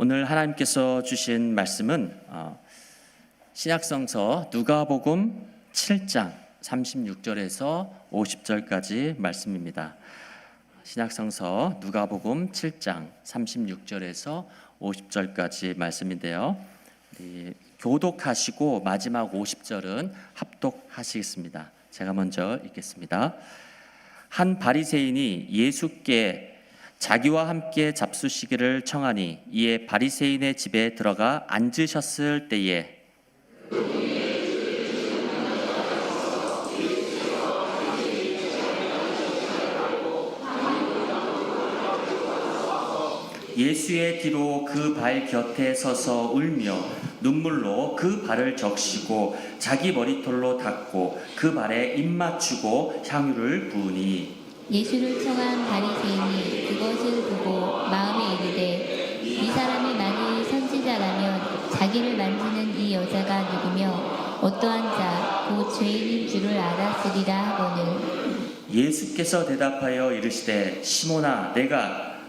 오늘 하나님께서 주신 말씀은 신약성서 누가복음 7장 36절에서 50절까지 말씀입니다. 신약성서 누가복음 7장 36절에서 50절까지 말씀인데요. 교독하시고 마지막 50절은 합독하시겠습니다. 제가 먼저 읽겠습니다. 한 바리새인이 예수께 자기와 함께 잡수시기를 청하니 이에 바리새인의 집에 들어가 앉으셨을 때에 예수의 뒤로 그 발 곁에 서서 울며 눈물로 그 발을 적시고 자기 머리털로 닦고 그 발에 입 맞추고 향유를 부으니 예수를 청한 바리새인이 그것을 보고 마음에 이르되 이 사람이 만일 선지자라면 자기를 만지는 이 여자가 누구며 어떠한 자 곧 죄인인 줄을 알았으리라 하거늘 예수께서 대답하여 이르시되 시몬아 내가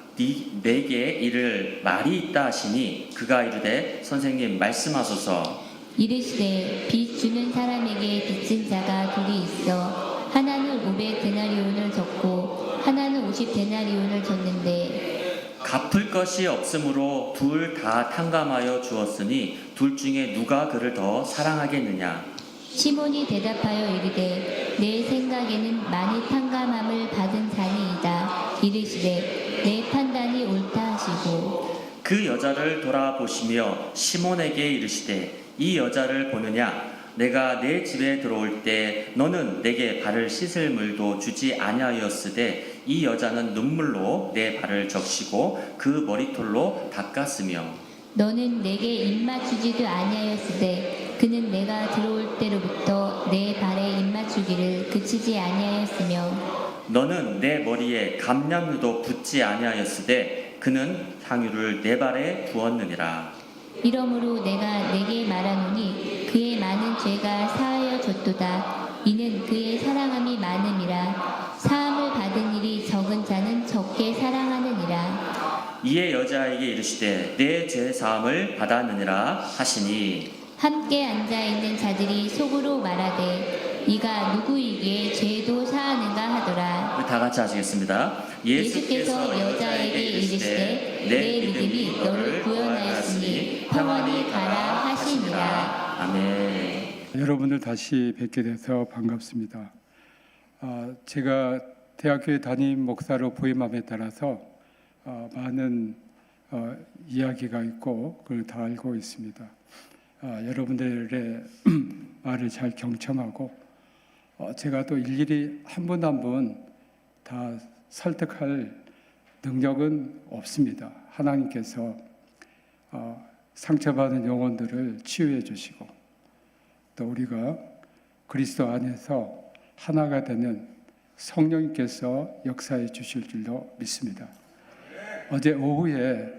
내게 이를 말이 있다 하시니 그가 이르되 선생님 말씀하소서. 이르시되 빚 주는 사람에게 빚진 자가 둘이 있어 하나는 500데나리온을 줬고 하나는 50데나리온을 줬는데 갚을 것이 없으므로 둘 다 탕감하여 주었으니 둘 중에 누가 그를 더 사랑하겠느냐. 시몬이 대답하여 이르되 내 생각에는 많이 탕감함을 받은 자니이다. 이르시되 내 판단이 옳다 하시고 그 여자를 돌아보시며 시몬에게 이르시되 이 여자를 보느냐. 내가 내 집에 들어올 때 너는 내게 발을 씻을 물도 주지 아니하였으되 이 여자는 눈물로 내 발을 적시고 그 머리털로 닦았으며 너는 내게 입 맞추지도 아니하였으되 그는 내가 들어올 때로부터 내 발에 입 맞추기를 그치지 아니하였으며 너는 내 머리에 감람류도 붓지 아니하였으되 그는 향유를 내 발에 부었느니라. 이러므로 내가 내게 말하노니 그의 많은 죄가 사하여 졌도다. 이는 그의 사랑함이 많음이라. 사함을 받은 일이 적은 자는 적게 사랑하느니라. 이에 여자에게 이르시되 내 죄 사함을 받았느니라 하시니 함께 앉아있는 자들이 속으로 말하되 이가 누구이기에 죄도 사하는가 하더라. 다 같이 하시겠습니다. 예수께서 여자에게 이르시되 내 믿음이 너를 구원하였으니 평안히 가라 하시니라. 아멘. 여러분들 다시 뵙게 돼서 반갑습니다. 제가 대학교에 담임 목사로 부임함에 따라서 많은 이야기가 있고 그걸 다 알고 있습니다. 여러분들의 말을 잘 경청하고 제가 또 일일이 한 분 한 분 다 설득할 능력은 없습니다. 하나님께서 상처받은 영혼들을 치유해 주시고 또 우리가 그리스도 안에서 하나가 되는 성령님께서 역사해 주실 줄로 믿습니다. 어제 오후에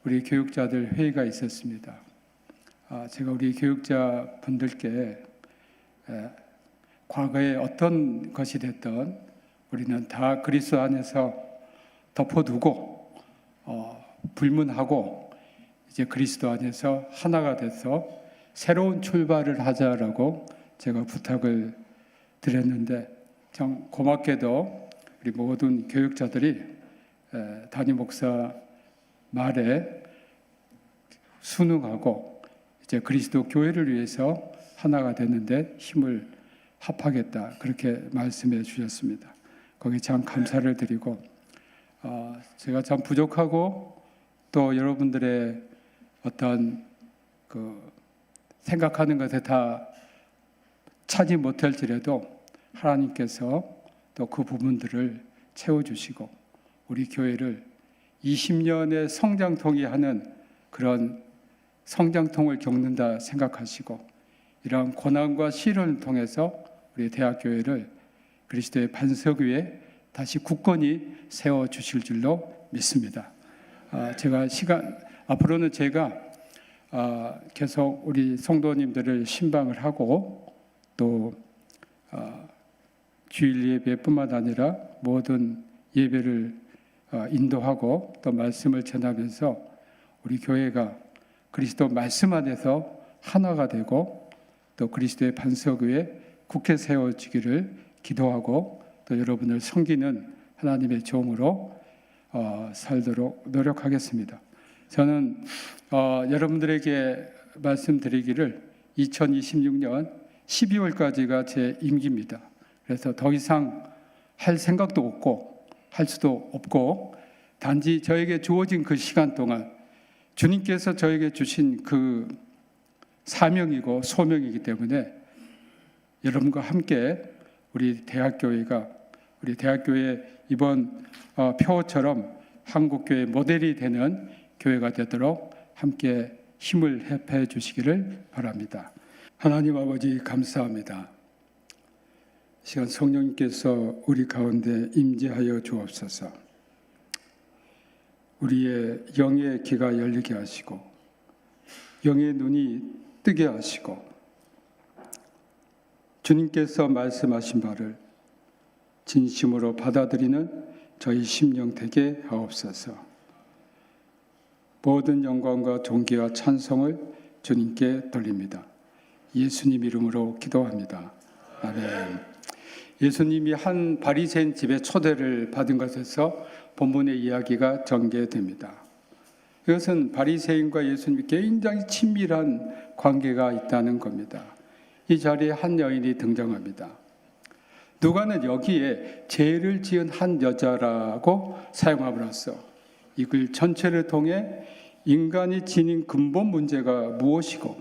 우리 교육자들 회의가 있었습니다. 제가 우리 교육자 분들께 과거에 어떤 것이 됐든 우리는 다 그리스도 안에서 덮어두고 불문하고 이제 그리스도 안에서 하나가 돼서 새로운 출발을 하자라고 제가 부탁을 드렸는데 참 고맙게도 우리 모든 교육자들이 담임 목사 말에 순응하고 이제 그리스도 교회를 위해서 하나가 되는데 힘을 합하겠다 그렇게 말씀해 주셨습니다. 거기 참 감사를 드리고 제가 참 부족하고 또 여러분들의 어떤 그 생각하는 것에 다 차지 못할지라도 하나님께서 또 그 부분들을 채워주시고 우리 교회를 20년의 성장통이 하는 그런 성장통을 겪는다 생각하시고 이러한 고난과 시련을 통해서 우리 대학교회를 그리스도의 반석 위에 다시 굳건히 세워주실 줄로 믿습니다. 앞으로는 제가 계속 우리 성도님들을 신방을 하고 또 주일 예배뿐만 아니라 모든 예배를 인도하고 또 말씀을 전하면서 우리 교회가 그리스도 말씀 안에서 하나가 되고 또 그리스도의 반석 위에 굳게 세워지기를 기도하고 또 여러분을 섬기는 하나님의 종으로 살도록 노력하겠습니다. 저는 여러분들에게 말씀드리기를 2026년 12월까지가 제 임기입니다. 그래서 더 이상 할 생각도 없고 할 수도 없고 단지 저에게 주어진 그 시간 동안 주님께서 저에게 주신 그 사명이고 소명이기 때문에 여러분과 함께 우리 대학교의 이번 표처럼 한국교회 모델이 되는 교회가 되도록 함께 힘을 협회해 주시기를 바랍니다. 하나님 아버지 감사합니다. 시간 성령님께서 우리 가운데 임재하여 주옵소서. 우리의 영의 귀가 열리게 하시고 영의 눈이 뜨게 하시고 주님께서 말씀하신 바를 진심으로 받아들이는 저희 심령 되게 하옵소서. 모든 영광과 존귀와 찬송을 주님께 돌립니다. 예수님 이름으로 기도합니다. 아멘. 예수님이 한 바리새인 집에 초대를 받은 것에서 본문의 이야기가 전개됩니다. 이것은 바리새인과 예수님이 굉장히 친밀한 관계가 있다는 겁니다. 이 자리에 한 여인이 등장합니다. 누가는 여기에 죄를 지은 한 여자라고 사용함으로써 이 글 전체를 통해 인간이 지닌 근본 문제가 무엇이고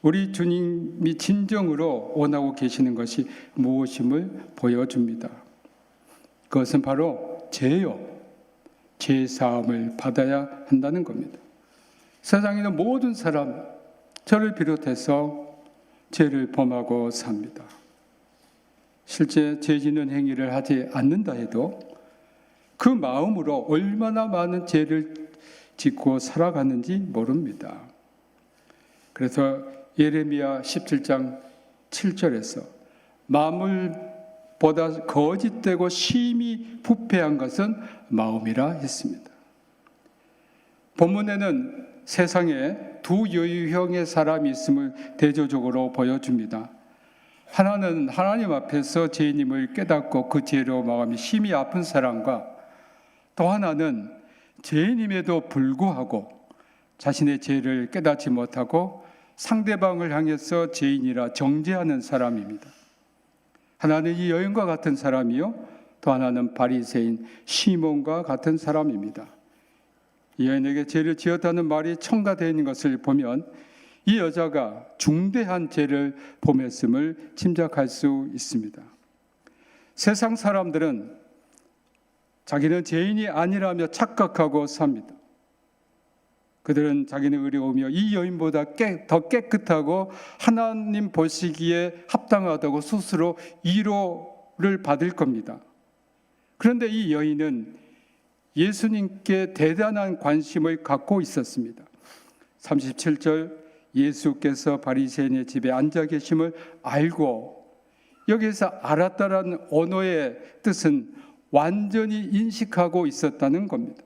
우리 주님이 진정으로 원하고 계시는 것이 무엇임을 보여줍니다. 그것은 바로 죄요. 죄 사함을 받아야 한다는 겁니다. 세상에 있는 모든 사람, 저를 비롯해서 죄를 범하고 삽니다. 실제 죄 짓는 행위를 하지 않는다 해도 그 마음으로 얼마나 많은 죄를 짓고 살아가는지 모릅니다. 그래서 예레미야 17장 7절에서 마음을보다 거짓되고 심히 부패한 것은 마음이라 했습니다. 본문에는 세상에 두 유형의 사람이 있음을 대조적으로 보여줍니다. 하나는 하나님 앞에서 죄인임을 깨닫고 그 죄로 마음이 심히 아픈 사람과 또 하나는 죄인임에도 불구하고 자신의 죄를 깨닫지 못하고 상대방을 향해서 죄인이라 정죄하는 사람입니다. 하나는 이 여인과 같은 사람이요, 또 하나는 바리새인 시몬과 같은 사람입니다. 이 여인에게 죄를 지었다는 말이 첨가되어 있는 것을 보면 이 여자가 중대한 죄를 범했음을 짐작할 수 있습니다. 세상 사람들은 자기는 죄인이 아니라며 착각하고 삽니다. 그들은 자기는 의로우며 이 여인보다 더 깨끗하고 하나님 보시기에 합당하다고 스스로 위로를 받을 겁니다. 그런데 이 여인은 예수님께 대단한 관심을 갖고 있었습니다. 37절 예수께서 바리새인의 집에 앉아 계심을 알고 여기에서 알았다라는 언어의 뜻은 완전히 인식하고 있었다는 겁니다.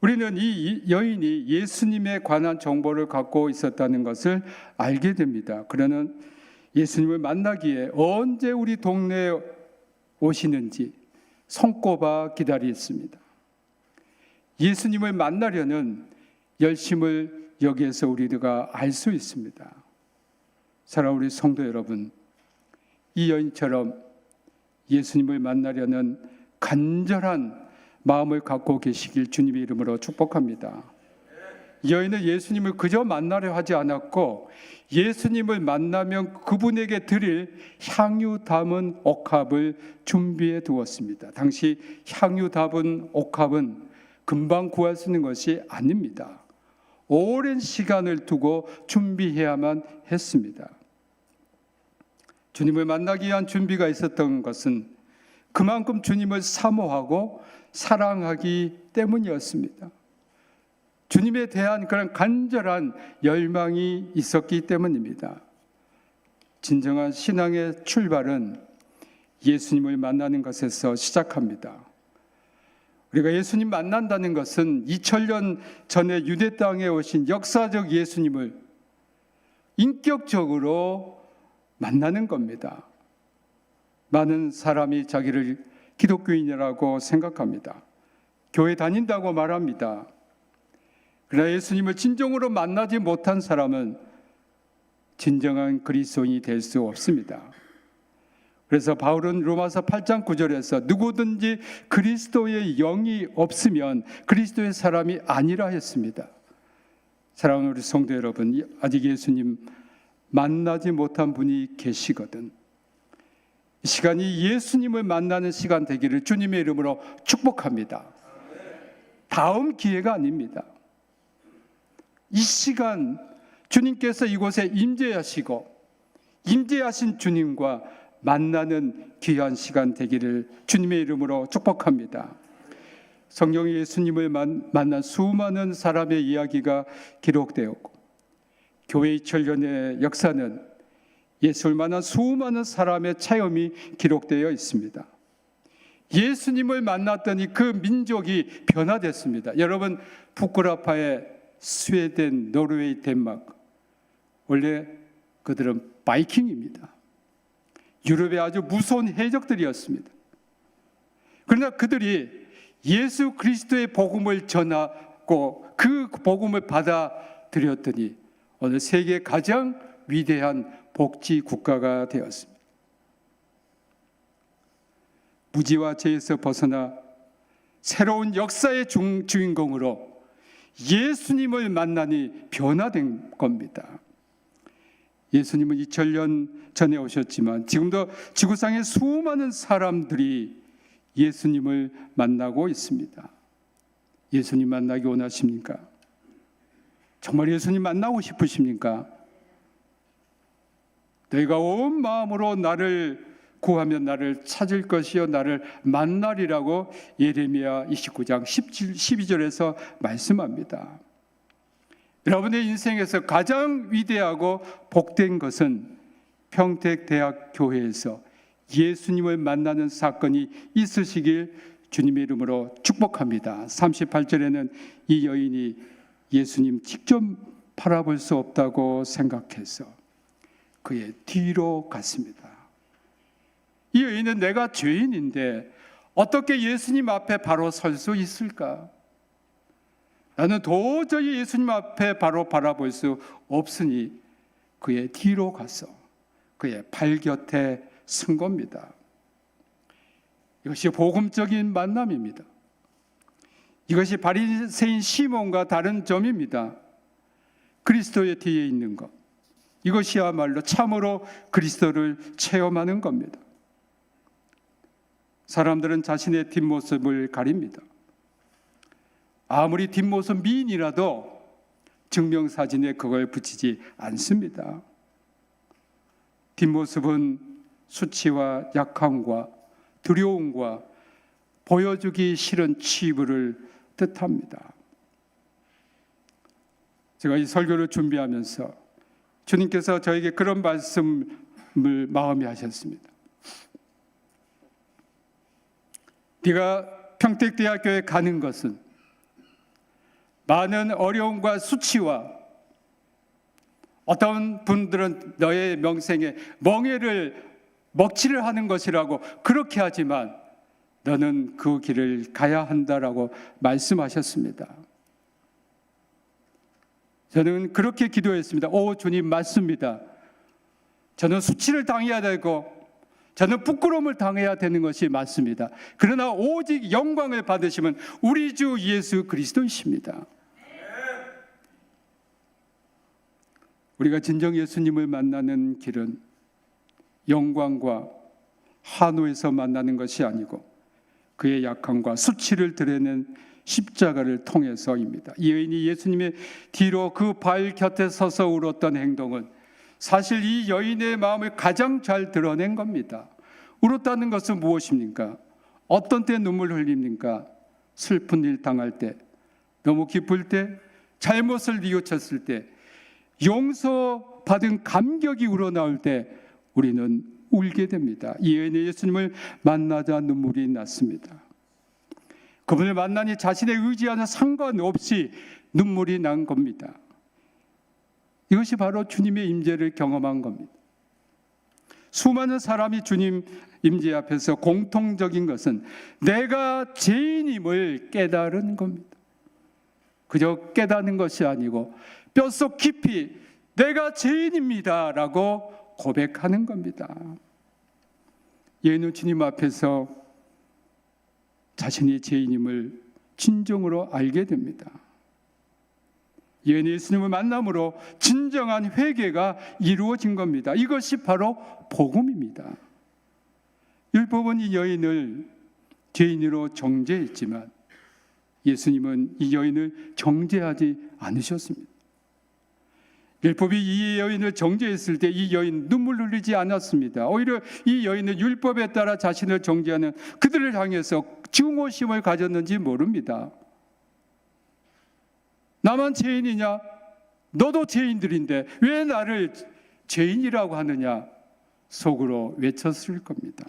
우리는 이 여인이 예수님에 관한 정보를 갖고 있었다는 것을 알게 됩니다. 그러는 예수님을 만나기에 언제 우리 동네에 오시는지 손꼽아 기다렸습니다. 예수님을 만나려는 열심을 여기에서 우리가 알 수 있습니다. 사랑하는 우리 성도 여러분, 이 여인처럼 예수님을 만나려는 간절한 마음을 갖고 계시길 주님의 이름으로 축복합니다. 여인은 예수님을 그저 만나려 하지 않았고 예수님을 만나면 그분에게 드릴 향유 담은 옥합을 준비해 두었습니다. 당시 향유 담은 옥합은 금방 구할 수 있는 것이 아닙니다. 오랜 시간을 두고 준비해야만 했습니다. 주님을 만나기 위한 준비가 있었던 것은 그만큼 주님을 사모하고 사랑하기 때문이었습니다. 주님에 대한 그런 간절한 열망이 있었기 때문입니다. 진정한 신앙의 출발은 예수님을 만나는 것에서 시작합니다. 우리가 예수님 만난다는 것은 2000년 전에 유대 땅에 오신 역사적 예수님을 인격적으로 만나는 겁니다. 많은 사람이 자기를 기독교인이라고 생각합니다. 교회 다닌다고 말합니다. 그러나 예수님을 진정으로 만나지 못한 사람은 진정한 그리스도인이 될 수 없습니다. 그래서 바울은 로마서 8장 9절에서 누구든지 그리스도의 영이 없으면 그리스도의 사람이 아니라 했습니다. 사랑하는 우리 성도 여러분, 아직 예수님 만나지 못한 분이 계시거든 이 시간이 예수님을 만나는 시간 되기를 주님의 이름으로 축복합니다. 다음 기회가 아닙니다. 이 시간 주님께서 이곳에 임재하시고 임재하신 주님과 만나는 귀한 시간 되기를 주님의 이름으로 축복합니다. 성경에 예수님을 만난 수많은 사람의 이야기가 기록되었고 교회 2000년의 역사는 예수를 만난 수많은 사람의 체험이 기록되어 있습니다. 예수님을 만났더니 그 민족이 변화됐습니다. 여러분, 북구라파의 스웨덴, 노르웨이, 덴마크, 원래 그들은 바이킹입니다. 유럽의 아주 무서운 해적들이었습니다. 그러나 그들이 예수 그리스도의 복음을 전하고 그 복음을 받아들였더니 오늘 세계 가장 위대한 복지 국가가 되었습니다. 무지와 죄에서 벗어나 새로운 역사의 주인공으로 예수님을 만나니 변화된 겁니다. 예수님은 2000년 전에 오셨지만 지금도 지구상의 수많은 사람들이 예수님을 만나고 있습니다. 예수님 만나기 원하십니까? 정말 예수님 만나고 싶으십니까? 너희가 온 마음으로 나를 구하면 나를 찾을 것이요 나를 만나리라고 예레미야 29장 12절에서 말씀합니다. 여러분의 인생에서 가장 위대하고 복된 것은 평택대학교회에서 예수님을 만나는 사건이 있으시길 주님의 이름으로 축복합니다. 38절에는 이 여인이 예수님 직접 바라볼 수 없다고 생각해서 그의 뒤로 갔습니다. 이 여인은 내가 죄인인데 어떻게 예수님 앞에 바로 설 수 있을까? 나는 도저히 예수님 앞에 바로 바라볼 수 없으니 그의 뒤로 가서 그의 발 곁에 선 겁니다. 이것이 복음적인 만남입니다. 이것이 바리새인 시몬과 다른 점입니다. 그리스도의 뒤에 있는 것. 이것이야말로 참으로 그리스도를 체험하는 겁니다. 사람들은 자신의 뒷모습을 가립니다. 아무리 뒷모습 미인이라도 증명사진에 그걸 붙이지 않습니다. 뒷모습은 수치와 약함과 두려움과 보여주기 싫은 치부를 뜻합니다. 제가 이 설교를 준비하면서 주님께서 저에게 그런 말씀을 마음에 하셨습니다. 네가 평택대학교에 가는 것은 많은 어려움과 수치와 어떤 분들은 너의 명생에 먹칠을 하는 것이라고 그렇게 하지만 너는 그 길을 가야 한다라고 말씀하셨습니다. 저는 그렇게 기도했습니다. 오 주님 맞습니다. 저는 수치를 당해야 되고 저는 부끄러움을 당해야 되는 것이 맞습니다. 그러나 오직 영광을 받으시면 우리 주 예수 그리스도이십니다. 우리가 진정 예수님을 만나는 길은 영광과 한우에서 만나는 것이 아니고 그의 약함과 수치를 드러낸 십자가를 통해서입니다. 이 여인이 예수님의 뒤로 그 발 곁에 서서 울었던 행동은 사실 이 여인의 마음을 가장 잘 드러낸 겁니다. 울었다는 것은 무엇입니까? 어떤 때 눈물 흘립니까? 슬픈 일 당할 때, 너무 기쁠 때, 잘못을 뉘우쳤을 때, 용서받은 감격이 우러나올 때 우리는 울게 됩니다. 이 여인이 예수님을 만나자 눈물이 났습니다. 그분을 만나니 자신의 의지와는 상관없이 눈물이 난 겁니다. 이것이 바로 주님의 임재를 경험한 겁니다. 수많은 사람이 주님 임재 앞에서 공통적인 것은 내가 죄인임을 깨달은 겁니다. 그저 깨닫는 것이 아니고 뼛속 깊이 내가 죄인입니다 라고 고백하는 겁니다. 얘는 주님 앞에서 자신이 죄인임을 진정으로 알게 됩니다. 예수님을 만남으로 진정한 회개가 이루어진 겁니다. 이것이 바로 복음입니다. 율법은 이 여인을 죄인으로 정죄했지만 예수님은 이 여인을 정죄하지 않으셨습니다. 율법이 이 여인을 정죄했을 때 이 여인 눈물 흘리지 않았습니다. 오히려 이 여인은 율법에 따라 자신을 정죄하는 그들을 향해서 증오심을 가졌는지 모릅니다. 나만 죄인이냐? 너도 죄인들인데 왜 나를 죄인이라고 하느냐? 속으로 외쳤을 겁니다.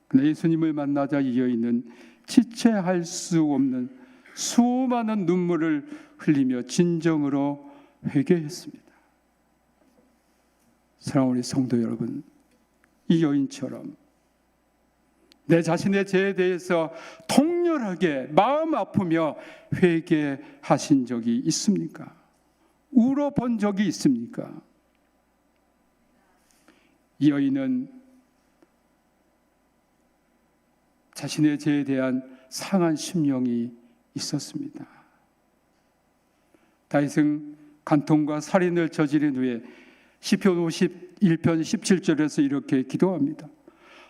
그러나 예수님을 만나자 이 여인은 지체할 수 없는 수많은 눈물을 흘리며 진정으로 회개했습니다. 사랑하는 우리 성도 여러분, 이 여인처럼 내 자신의 죄에 대해서 통렬하게 마음 아프며 회개하신 적이 있습니까? 울어본 적이 있습니까? 이 여인은 자신의 죄에 대한 상한 심령이 있었습니다. 다윗은 간통과 살인을 저지른 후에 시편 51편 17절에서 이렇게 기도합니다.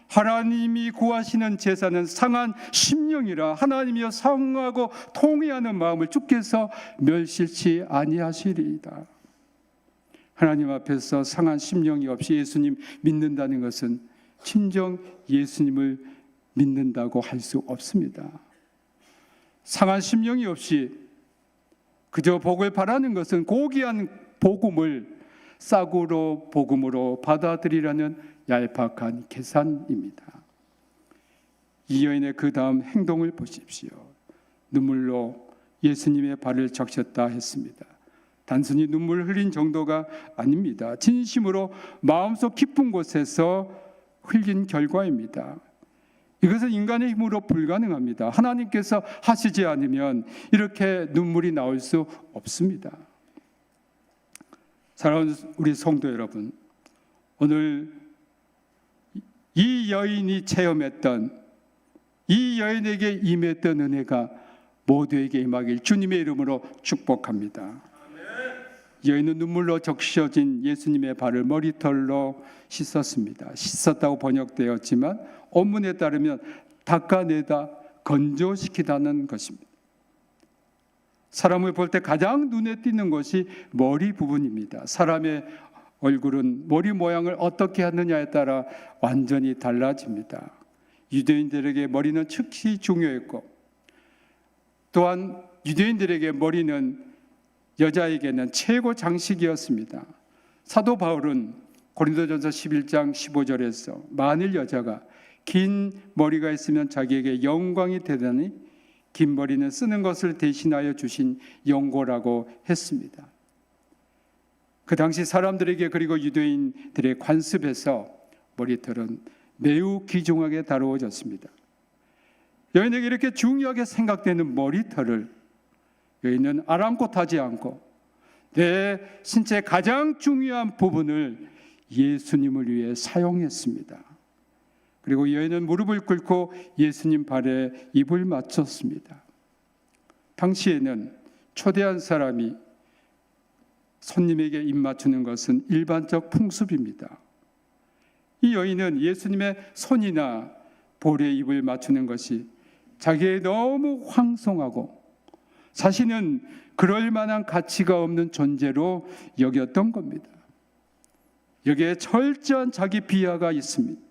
하나님이 구하시는 제사는 상한 심령이라 하나님이여 상하고 통회하는 마음을 주께서 멸실치 아니하시리이다. 하나님 앞에서 상한 심령이 없이 예수님 믿는다는 것은 진정 예수님을 믿는다고 할 수 없습니다. 상한 심령이 없이 그저 복을 바라는 것은 고귀한 복음을 싸구려 복음으로 받아들이라는 얄팍한 계산입니다. 이 여인의 그 다음 행동을 보십시오. 눈물로 예수님의 발을 적셨다 했습니다. 단순히 눈물 흘린 정도가 아닙니다. 진심으로 마음속 깊은 곳에서 흘린 결과입니다. 이것은 인간의 힘으로 불가능합니다. 하나님께서 하시지 않으면 이렇게 눈물이 나올 수 없습니다. 사랑하는 우리 성도 여러분, 오늘 이 여인이 체험했던, 이 여인에게 임했던 은혜가 모두에게 임하길 주님의 이름으로 축복합니다. 여인은 눈물로 적셔진 예수님의 발을 머리털로 씻었습니다. 씻었다고 번역되었지만 원문에 따르면 닦아내다 건조시키다는 것입니다. 사람을 볼 때 가장 눈에 띄는 것이 머리 부분입니다. 사람의 얼굴은 머리 모양을 어떻게 하느냐에 따라 완전히 달라집니다. 유대인들에게 머리는 특히 중요했고, 또한 유대인들에게 머리는 여자에게는 최고 장식이었습니다. 사도 바울은 고린도전서 11장 15절에서 만일 여자가 긴 머리가 있으면 자기에게 영광이 되다니 긴 머리는 쓰는 것을 대신하여 주신 영고라고 했습니다. 그 당시 사람들에게 그리고 유대인들의 관습에서 머리털은 매우 귀중하게 다루어졌습니다. 여인에게 이렇게 중요하게 생각되는 머리털을 여인은 아랑곳하지 않고 내 신체의 가장 중요한 부분을 예수님을 위해 사용했습니다. 그리고 여인은 무릎을 꿇고 예수님 발에 입을 맞췄습니다. 당시에는 초대한 사람이 손님에게 입 맞추는 것은 일반적 풍습입니다. 이 여인은 예수님의 손이나 볼에 입을 맞추는 것이 자기의 너무 황송하고 자신은 그럴 만한 가치가 없는 존재로 여겼던 겁니다. 여기에 철저한 자기 비하가 있습니다.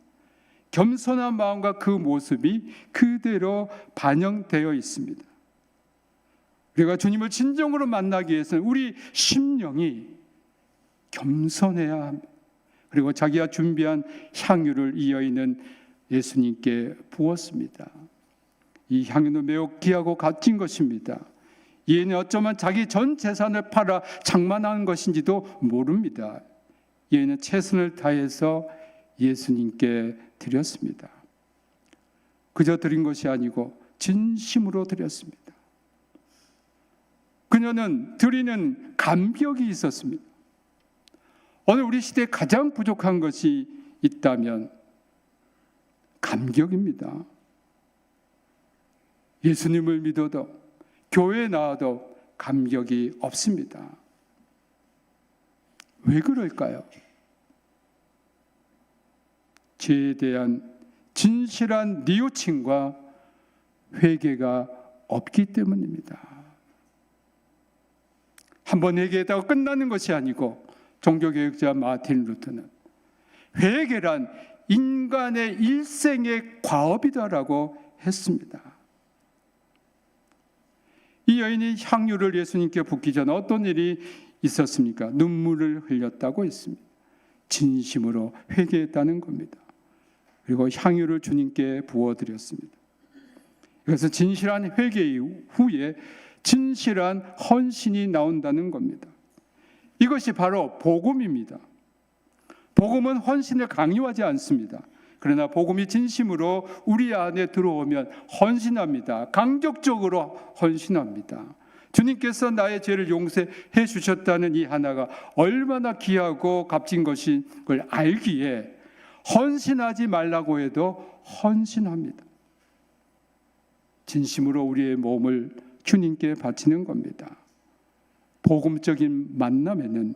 겸손한 마음과 그 모습이 그대로 반영되어 있습니다. 우리가 주님을 진정으로 만나기 위해서는 우리 심령이 겸손해야 합니다. 그리고 자기가 준비한 향유를 이 여인은 예수님께 부었습니다. 이 향유는 매우 귀하고 값진 것입니다. 얘는 어쩌면 자기 전 재산을 팔아 장만한 것인지도 모릅니다. 얘는 최선을 다해서 예수님께 드렸습니다. 그저 드린 것이 아니고 진심으로 드렸습니다. 그녀는 드리는 감격이 있었습니다. 오늘 우리 시대에 가장 부족한 것이 있다면 감격입니다. 예수님을 믿어도 교회에 나와도 감격이 없습니다. 왜 그럴까요? 죄에 대한 진실한 뉘우침과 회개가 없기 때문입니다. 한번 회개했다고 끝나는 것이 아니고 종교개혁자 마틴 루터는 회개란 인간의 일생의 과업이다라고 했습니다. 이 여인이 향유를 예수님께 붓기 전 어떤 일이 있었습니까? 눈물을 흘렸다고 했습니다. 진심으로 회개했다는 겁니다. 그리고 향유를 주님께 부어드렸습니다. 그래서 진실한 회개 후에 진실한 헌신이 나온다는 겁니다. 이것이 바로 복음입니다. 복음은 헌신을 강요하지 않습니다. 그러나 복음이 진심으로 우리 안에 들어오면 헌신합니다. 강격적으로 헌신합니다. 주님께서 나의 죄를 용서해 주셨다는 이 하나가 얼마나 귀하고 값진 것인 걸 알기에 헌신하지 말라고 해도 헌신합니다. 진심으로 우리의 몸을 주님께 바치는 겁니다. 복음적인 만남에는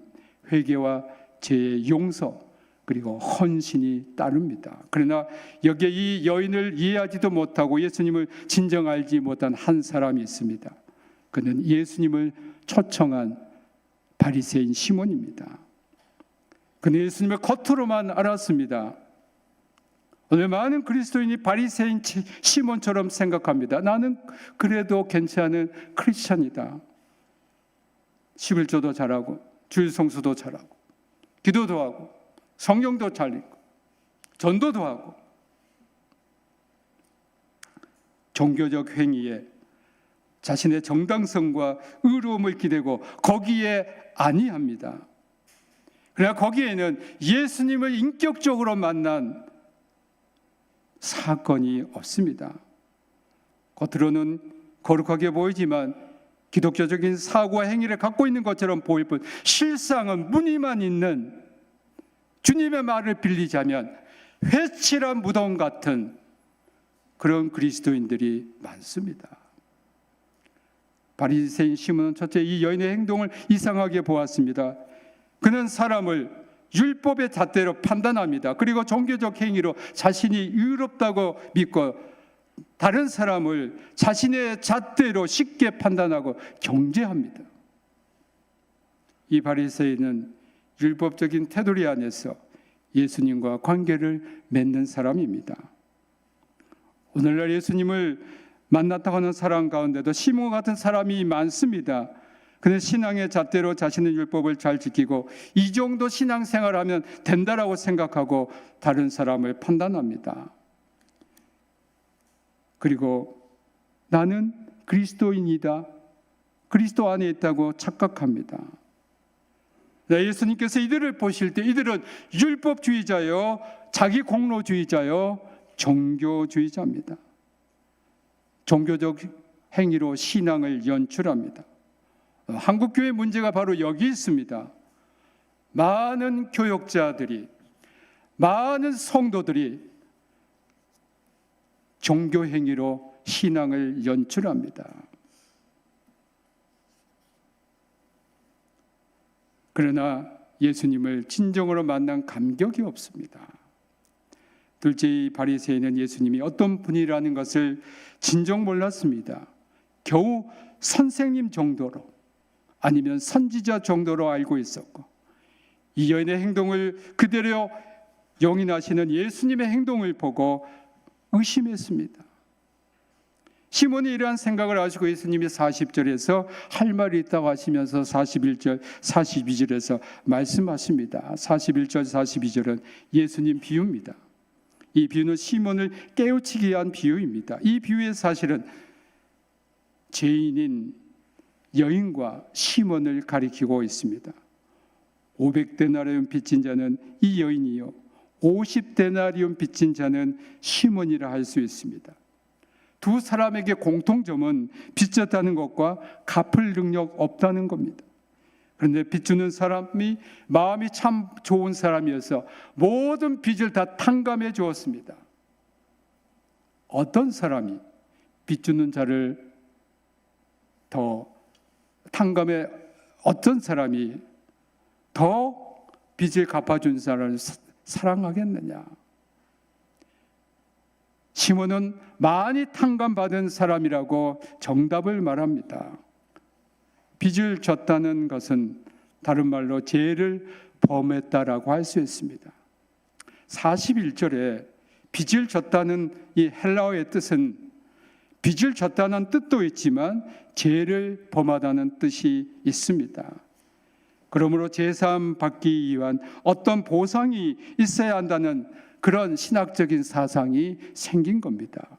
회개와 죄의 용서 그리고 헌신이 따릅니다. 그러나 여기에 이 여인을 이해하지도 못하고 예수님을 진정 알지 못한 한 사람이 있습니다. 그는 예수님을 초청한 바리새인 시몬입니다. 그는 예수님을 겉으로만 알았습니다. 오늘 많은 그리스도인이 바리새인 시몬처럼 생각합니다. 나는 그래도 괜찮은 크리스찬이다. 11조도 잘하고 주일 성수도 잘하고 기도도 하고 성경도 잘 읽고 전도도 하고 종교적 행위에 자신의 정당성과 의로움을 기대고 거기에 아니합니다. 그러나 거기에는 예수님을 인격적으로 만난 사건이 없습니다. 겉으로는 거룩하게 보이지만 기독교적인 사고와 행위를 갖고 있는 것처럼 보일 뿐 실상은 무늬만 있는, 주님의 말을 빌리자면 회칠한 무덤 같은 그런 그리스도인들이 많습니다. 바리새인 시몬은 첫째 이 여인의 행동을 이상하게 보았습니다. 그는 사람을 율법의 잣대로 판단합니다. 그리고 종교적 행위로 자신이 의롭다고 믿고 다른 사람을 자신의 잣대로 쉽게 판단하고 경계합니다. 이 바리새인은 율법적인 테두리 안에서 예수님과 관계를 맺는 사람입니다. 오늘날 예수님을 만났다고 하는 사람 가운데도 시몬 같은 사람이 많습니다. 그는 신앙의 잣대로 자신의 율법을 잘 지키고 이 정도 신앙생활하면 된다라고 생각하고 다른 사람을 판단합니다. 그리고 나는 그리스도인이다, 그리스도 안에 있다고 착각합니다. 예수님께서 이들을 보실 때 이들은 율법주의자요, 자기 공로주의자요, 종교주의자입니다. 종교적 행위로 신앙을 연출합니다. 한국교회 문제가 바로 여기 있습니다. 많은 교역자들이, 많은 성도들이 종교 행위로 신앙을 연출합니다. 그러나 예수님을 진정으로 만난 감격이 없습니다. 둘째, 이 바리새인은 예수님이 어떤 분이라는 것을 진정 몰랐습니다. 겨우 선생님 정도로 아니면 선지자 정도로 알고 있었고, 이 여인의 행동을 그대로 용인하시는 예수님의 행동을 보고 의심했습니다. 시몬이 이러한 생각을 하시고 예수님이 40절에서 할 말이 있다고 하시면서 41절, 42절에서 말씀하십니다. 41절, 42절은 예수님 비유입니다. 이 비유는 시몬을 깨우치기 위한 비유입니다. 이 비유의 사실은 죄인인 여인과 시몬을 가리키고 있습니다. 500데나리온 빚진 자는 이 여인이요 50데나리온 빚진 자는 시몬이라 할 수 있습니다. 두 사람에게 공통점은 빚졌다는 것과 갚을 능력 없다는 겁니다. 그런데 빚 주는 사람이 마음이 참 좋은 사람이어서 모든 빚을 다 탕감해 주었습니다. 어떤 사람이 빚 주는 자를 더 탕감해, 어떤 사람이 더 빚을 갚아준 사람을 사랑하겠느냐? 시몬은 많이 탕감받은 사람이라고 정답을 말합니다. 빚을 졌다는 것은 다른 말로 죄를 범했다라고 할 수 있습니다. 41절에 빚을 졌다는 이 헬라어의 뜻은 빚을 졌다는 뜻도 있지만 죄를 범하다는 뜻이 있습니다. 그러므로 제사함 받기 위한 어떤 보상이 있어야 한다는 그런 신학적인 사상이 생긴 겁니다.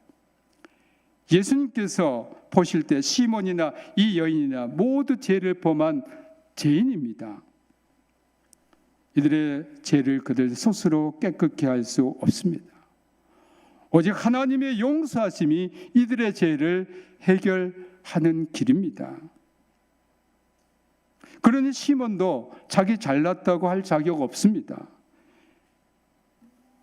예수님께서 보실 때 시몬이나 이 여인이나 모두 죄를 범한 죄인입니다. 이들의 죄를 그들 스스로 깨끗게 할 수 없습니다. 오직 하나님의 용서하심이 이들의 죄를 해결하는 길입니다. 그러니 시몬도 자기 잘났다고 할 자격 없습니다.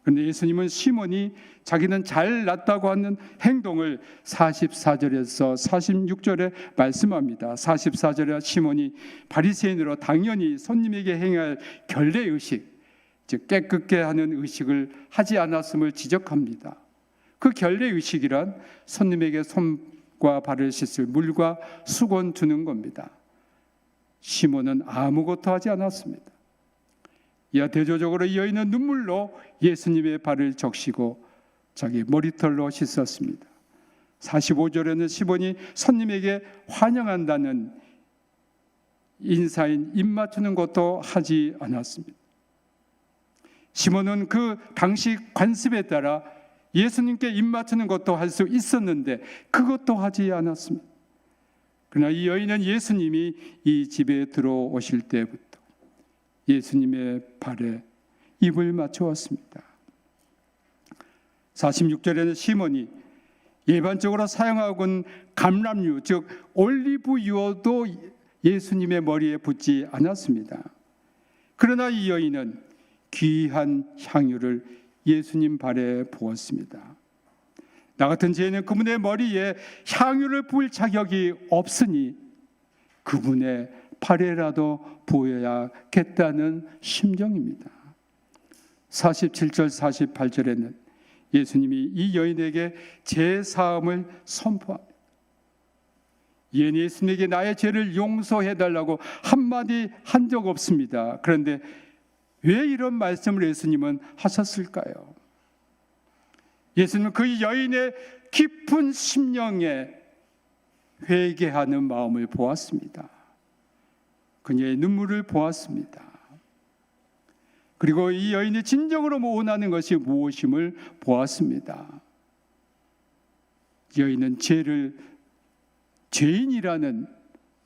그런데 예수님은 시몬이 자기는 잘났다고 하는 행동을 44절에서 46절에 말씀합니다. 44절에 시몬이 바리새인으로 당연히 손님에게 행할 결례 의식, 즉 깨끗게 하는 의식을 하지 않았음을 지적합니다. 그 결례 의식이란 손님에게 손과 발을 씻을 물과 수건 주는 겁니다. 시몬은 아무것도 하지 않았습니다. 이어 대조적으로 이 여인은 눈물로 예수님의 발을 적시고 자기 머리털로 씻었습니다. 45절에는 시몬이 손님에게 환영한다는 인사인 입 맞추는 것도 하지 않았습니다. 시몬은 그 당시 관습에 따라 예수님께 입 맞추는 것도 할 수 있었는데 그것도 하지 않았습니다. 그러나 이 여인은 예수님이 이 집에 들어오실 때부터 예수님의 발에 입을 맞추었습니다. 46절에는 시몬이 일반적으로 사용하곤 감람유, 즉 올리브유도 예수님의 머리에 붓지 않았습니다. 그러나 이 여인은 귀한 향유를 예수님 발에 부었습니다. 나 같은 죄인은 그분의 머리에 향유를 부을 자격이 없으니 그분의 발에라도 부어야겠다는 심정입니다. 47절 48절에는 예수님이 이 여인에게 죄 사함을 선포합니다. 얘는 예수님에게 나의 죄를 용서해달라고 한마디 한 적 없습니다. 그런데 왜 이런 말씀을 예수님은 하셨을까요? 예수님은 그 여인의 깊은 심령에 회개하는 마음을 보았습니다. 그녀의 눈물을 보았습니다. 그리고 이 여인이 진정으로 원하는 것이 무엇임을 보았습니다. 여인은 죄인이라는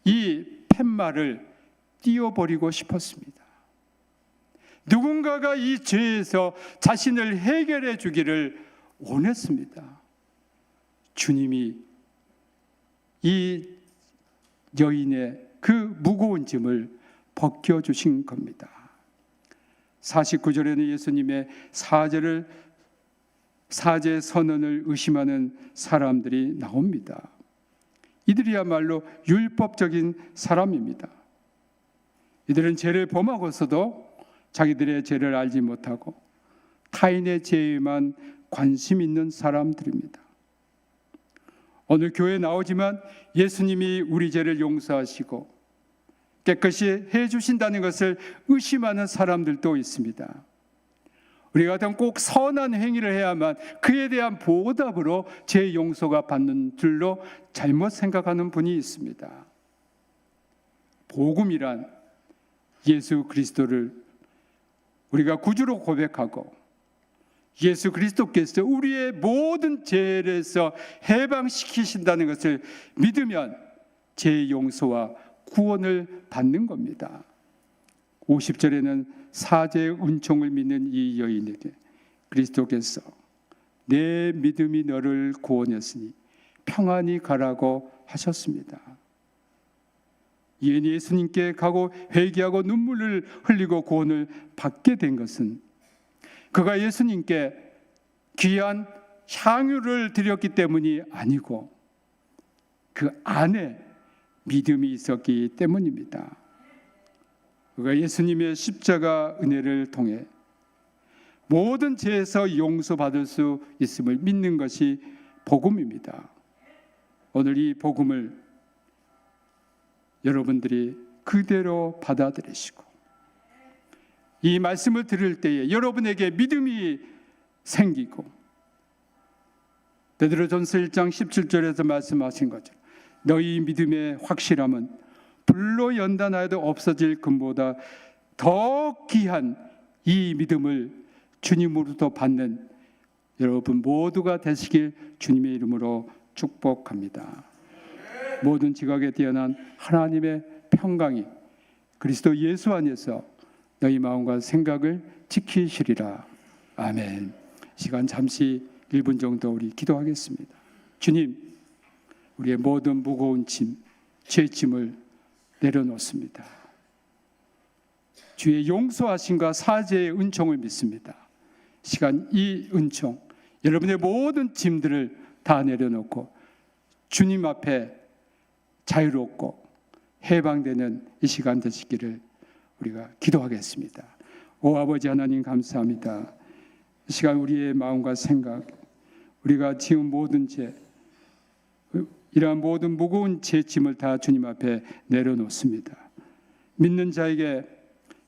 이 팻말을 띄워버리고 싶었습니다. 누군가가 이 죄에서 자신을 해결해 주기를 원했습니다. 주님이 이 여인의 그 무거운 짐을 벗겨주신 겁니다. 49절에는 예수님의 사제 선언을 의심하는 사람들이 나옵니다. 이들이야말로 율법적인 사람입니다. 이들은 죄를 범하고서도 자기들의 죄를 알지 못하고 타인의 죄에만 관심 있는 사람들입니다. 오늘 교회에 나오지만 예수님이 우리 죄를 용서하시고 깨끗이 해주신다는 것을 의심하는 사람들도 있습니다. 우리 같으면 꼭 선한 행위를 해야만 그에 대한 보답으로 죄 용서가 받는 줄로 잘못 생각하는 분이 있습니다. 복음이란 예수 그리스도를 우리가 구주로 고백하고 예수 그리스도께서 우리의 모든 죄에서 해방시키신다는 것을 믿으면 죄 용서와 구원을 받는 겁니다. 50절에는 사죄의 은총을 믿는 이 여인에게 그리스도께서 내 믿음이 너를 구원했으니 평안히 가라고 하셨습니다. 예수님께 가고 회개하고 눈물을 흘리고 구원을 받게 된 것은 그가 예수님께 귀한 향유를 드렸기 때문이 아니고 그 안에 믿음이 있었기 때문입니다. 그가 예수님의 십자가 은혜를 통해 모든 죄에서 용서받을 수 있음을 믿는 것이 복음입니다. 오늘 이 복음을 여러분들이 그대로 받아들이시고 이 말씀을 들을 때에 여러분에게 믿음이 생기고 베드로전서 1장 17절에서 말씀하신 것처럼 너희 믿음의 확실함은 불로 연단하여도 없어질 금보다 더 귀한 이 믿음을 주님으로부터 받는 여러분 모두가 되시길 주님의 이름으로 축복합니다. 모든 지각에 뛰어난 하나님의 평강이 그리스도 예수 안에서 너희 마음과 생각을 지키시리라. 아멘. 시간 잠시 1분 정도 우리 기도하겠습니다. 주님, 우리의 모든 무거운 짐, 죄짐을 내려놓습니다. 주의 용서하심과 사죄의 은총을 믿습니다. 시간 이 은총, 여러분의 모든 짐들을 다 내려놓고 주님 앞에 자유롭고 해방되는 이 시간 되시기를 우리가 기도하겠습니다. 오 아버지 하나님 감사합니다. 이 시간 우리의 마음과 생각, 우리가 지은 모든 죄, 이러한 모든 무거운 죄 짐을 다 주님 앞에 내려놓습니다. 믿는 자에게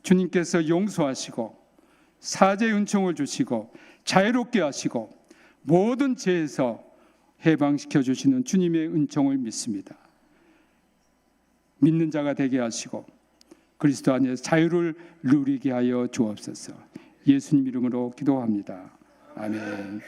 주님께서 용서하시고 사죄의 은총을 주시고 자유롭게 하시고 모든 죄에서 해방시켜 주시는 주님의 은총을 믿습니다. 믿는 자가 되게 하시고 그리스도 안에 자유를 누리게 하여 주옵소서. 예수님 이름으로 기도합니다. 아멘.